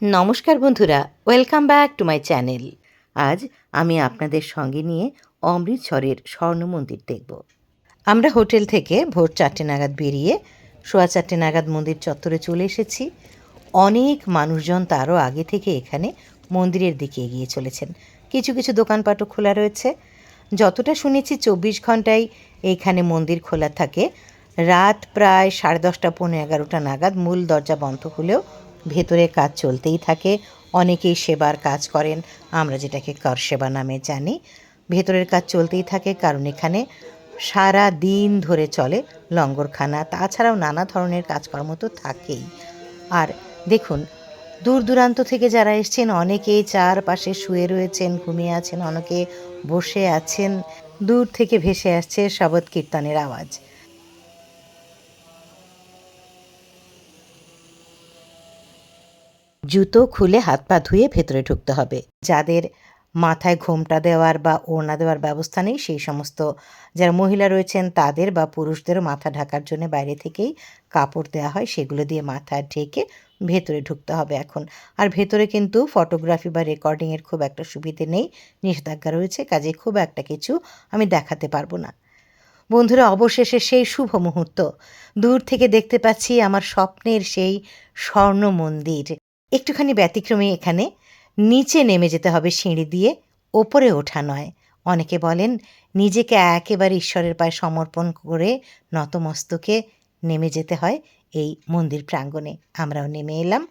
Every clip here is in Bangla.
নমস্কার বন্ধুরা, welcome back to my channel. আজ আমি আপনাদের সঙ্গে নিয়ে অমৃতসরের স্বর্ণ মন্দির দেখব। আমরা হোটেল থেকে ভোর 4টে নাগাদ বেরিয়ে 4:15 নাগাদ মন্দির চত্বরে চলে এসেছি। অনেক মানুষজন তারও আগে থেকে এখানে মন্দিরের দিকে এগিয়ে চলেছেন। কিছু কিছু দোকানপাটও খোলা রয়েছে। যতটা শুনেছি 24 ঘন্টাই এইখানে মন্দির খোলা থাকে। রাত প্রায় 10:30 পৌনে 11টা নাগাদ মূল দরজা বন্ধ হলেও ভেতরে কাজ চলতেই থাকে। অনেকেই সেবার কাজ করেন, আমরা যেটাকে কর সেবা নামে জানি। ভেতরের কাজ চলতেই থাকে কারণ এখানে সারা দিন ধরে চলে লঙ্গরখানা, তাছাড়াও নানা ধরনের কাজকর্ম তো থাকেই। আর দেখুন, দূর দূরান্ত থেকে যারা এসছেন অনেকেই চারপাশে শুয়ে রয়েছেন, ঘুমিয়ে আছেন, অনেকে বসে আছেন। দূর থেকে ভেসে আসছে শবদ কীর্তনের আওয়াজ। জুতো খুলে হাত পা ধুয়ে ভেতরে ঢুকতে হবে। যাদের মাথায় ঘোমটা দেওয়ার বা ওড়না দেওয়ার ব্যবস্থা নেই, সেই সমস্ত যারা মহিলা রয়েছেন তাদের বা পুরুষদেরও মাথা ঢাকার জন্য বাইরে থেকেই কাপড় দেওয়া হয়, সেগুলো দিয়ে মাথা ঢেকে ভেতরে ঢুকতে হবে এখন। আর ভেতরে কিন্তু ফটোগ্রাফি বা রেকর্ডিংয়ের খুব একটা সুবিধে নেই, নিষেধাজ্ঞা রয়েছে, কাজে খুব একটা কিছু আমি দেখাতে পারবো না। বন্ধুরা, অবশেষে সেই শুভ মুহূর্ত, দূর থেকে দেখতে পাচ্ছি আমার স্বপ্নের সেই স্বর্ণ মন্দির। একটুখানি ব্যতিক্রমী এখানে, নিচে নেমে যেতে হবে সিঁড়ি দিয়ে, ওপরে ওঠা নয়। অনেকে বলেন নিজেকে একেবারে ঈশ্বরের পায়ে সমর্পণ করে নতমস্তকে নেমে যেতে হয় এই মন্দির প্রাঙ্গণে। আমরাও নেমে এলাম।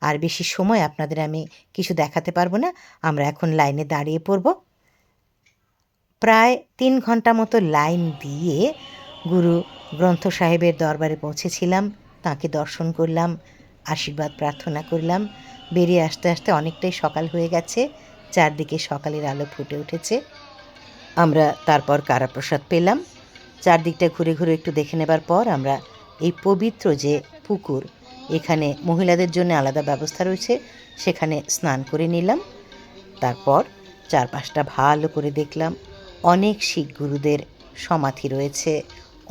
আর বেশি সময় আপনাদের আমি কিছু দেখাতে পারবো না, আমরা এখন লাইনে দাঁড়িয়ে পড়ব। প্রায় 3 ঘন্টা মতো লাইন দিয়ে গুরু গ্রন্থ সাহেবের দরবারে পৌঁছেছিলাম। তাঁকে দর্শন করলাম, আশীর্বাদ প্রার্থনা করলাম। বেরিয়ে আসতে আসতে অনেকটাই সকাল হয়ে গেছে, চারদিকে সকালের আলো ফুটে উঠেছে। আমরা তারপর কারাপ্রসাদ পেলাম। চারদিকটা ঘুরে ঘুরে একটু দেখে নেবার পর আমরা এই পবিত্র যে পুকুর, এখানে মহিলাদের জন্য আলাদা ব্যবস্থা রয়েছে, সেখানে স্নান করে নিলাম। তারপর চারপাশটা ভালো করে দেখলাম। অনেক শিখ গুরুদের সমাধি রয়েছে,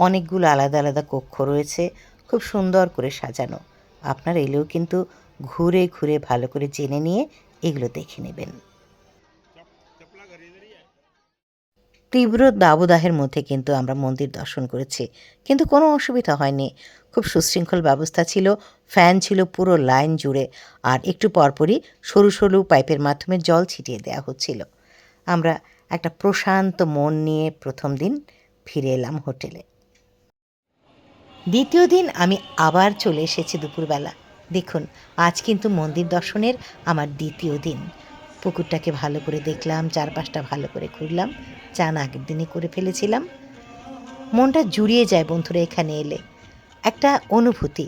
অনেকগুলো আলাদা আলাদা কক্ষ রয়েছে, খুব সুন্দর করে সাজানো। আপনারা এলেও কিন্তু ঘুরে ঘুরে ভালো করে জেনে নিয়ে এগুলো দেখে নেবেন। তীব্র দাবদাহের মধ্যে কিন্তু আমরা মন্দির দর্শন করেছি, কিন্তু কোনো অসুবিধা হয়নি। খুব সুশৃঙ্খল ব্যবস্থা ছিল, ফ্যান ছিল পুরো লাইন জুড়ে, আর একটু পরপরই সরু সরু পাইপের মাধ্যমে জল ছিটিয়ে দেওয়া হচ্ছিল। আমরা একটা প্রশান্ত মন নিয়ে প্রথম দিন ফিরে এলাম হোটেলে। দ্বিতীয় দিন আমি আবার চলে এসেছি দুপুরবেলা। দেখুন, আজ কিন্তু মন্দির দর্শনের আমার দ্বিতীয় দিন। পুকুরটাকে ভালো করে দেখলাম, চারপাশটা ভালো করে ঘুরলাম। চান আগের দিনই করে ফেলেছিলাম। মনটা জুড়িয়ে যায় বন্ধুরা এখানে এলে, একটা অনুভূতি।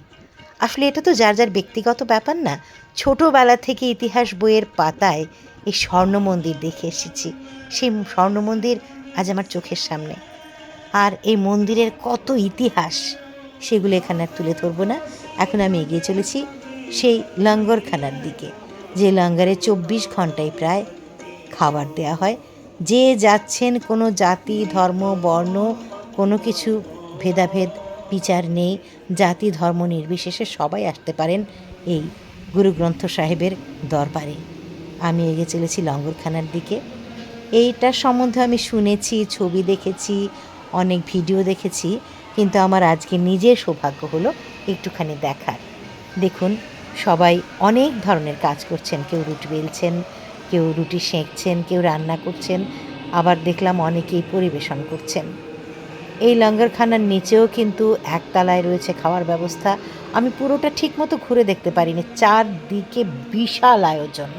আসলে এটা তো যার যার ব্যক্তিগত ব্যাপার না, ছোটোবেলা থেকে ইতিহাস বইয়ের পাতায় এই স্বর্ণ মন্দির দেখে এসেছি। সেই স্বর্ণ মন্দির আজ আমার চোখের সামনে। আর এই মন্দিরের কত ইতিহাস, সেগুলো এখানে আর তুলে ধরবো না। এখন আমি এগিয়ে চলেছি সেই লঙ্গরখানার দিকে, যে লঙ্গরে 24 ঘন্টায় প্রায় খাবার দেয়া হয়। যে যাচ্ছেন, কোনো জাতি ধর্ম বর্ণ কোনো কিছু ভেদাভেদ বিচার নেই, জাতি ধর্ম নির্বিশেষে সবাই আসতে পারেন এই গুরু গ্রন্থ সাহেবের দরবারে। আমি এগিয়ে চলেছি লঙ্গরখানার দিকে। এইটার সম্বন্ধে আমি শুনেছি, ছবি দেখেছি, অনেক ভিডিও দেখেছি, কিন্তু আমার আজকে নিজের সৌভাগ্য হলো একটুখানি দেখার। দেখুন, সবাই অনেক ধরনের কাজ করছেন, কেউ রুটি বেলছেন, কেউ রুটি সেঁকছেন, কেউ রান্না করছেন, আবার দেখলাম অনেকেই পরিবেশন করছেন। এই লঙ্গরখানার নিচেও কিন্তু একতলায় রয়েছে খাওয়ার ব্যবস্থা। আমি পুরোটা ঠিকমতো ঘুরে দেখতে পারিনি, চারদিকে বিশাল আয়োজন।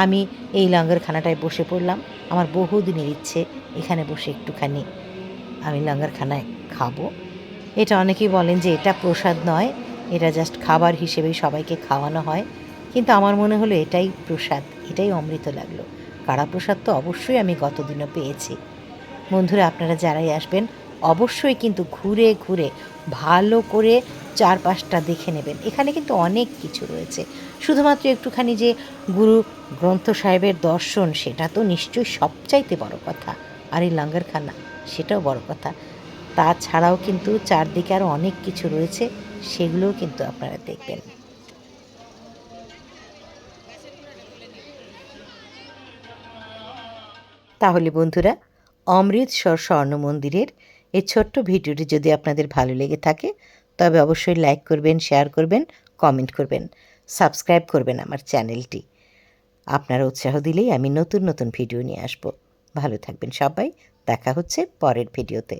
আমি এই লঙ্গরখানাটায় বসে পড়লাম। আমার বহুদিনের ইচ্ছে এখানে বসে একটুখানি আমি লঙ্গরখানায় খাবো। এটা অনেকেই বলেন যে এটা প্রসাদ নয়, এটা জাস্ট খাবার হিসেবেই সবাইকে খাওয়ানো হয়, কিন্তু আমার মনে হলো এটাই প্রসাদ, এটাই অমৃত লাগলো। কারা প্রসাদ তো অবশ্যই আমি গতদিনও পেয়েছি। বন্ধুরা, আপনারা যারাই আসবেন অবশ্যই কিন্তু ঘুরে ঘুরে ভালো করে চারপাশটা দেখে নেবেন। এখানে কিন্তু অনেক কিছু রয়েছে, শুধুমাত্র একটুখানি যে গুরু গ্রন্থ সাহেবের দর্শন, সেটা তো নিশ্চয়ই সবচাইতে বড় কথা, আর এই লঙ্গরখানা সেটাও বড় কথা। তাছাড়াও কিন্তু চারদিকে আরও অনেক কিছু রয়েছে, সেগুলোও কিন্তু আপনারা দেখবেন। তাহলে বন্ধুরা, অমৃতসর স্বর্ণ মন্দিরের এই ছোট্ট ভিডিওটি যদি আপনাদের ভালো লেগে থাকে তবে অবশ্যই লাইক করবেন, শেয়ার করবেন, কমেন্ট করবেন, সাবস্ক্রাইব করবেন আমার চ্যানেলটি। আপনারা উৎসাহ দিলেই আমি নতুন নতুন ভিডিও নিয়ে আসব। ভালো থাকবেন সবাই। দেখা হচ্ছে পরের ভিডিওতে।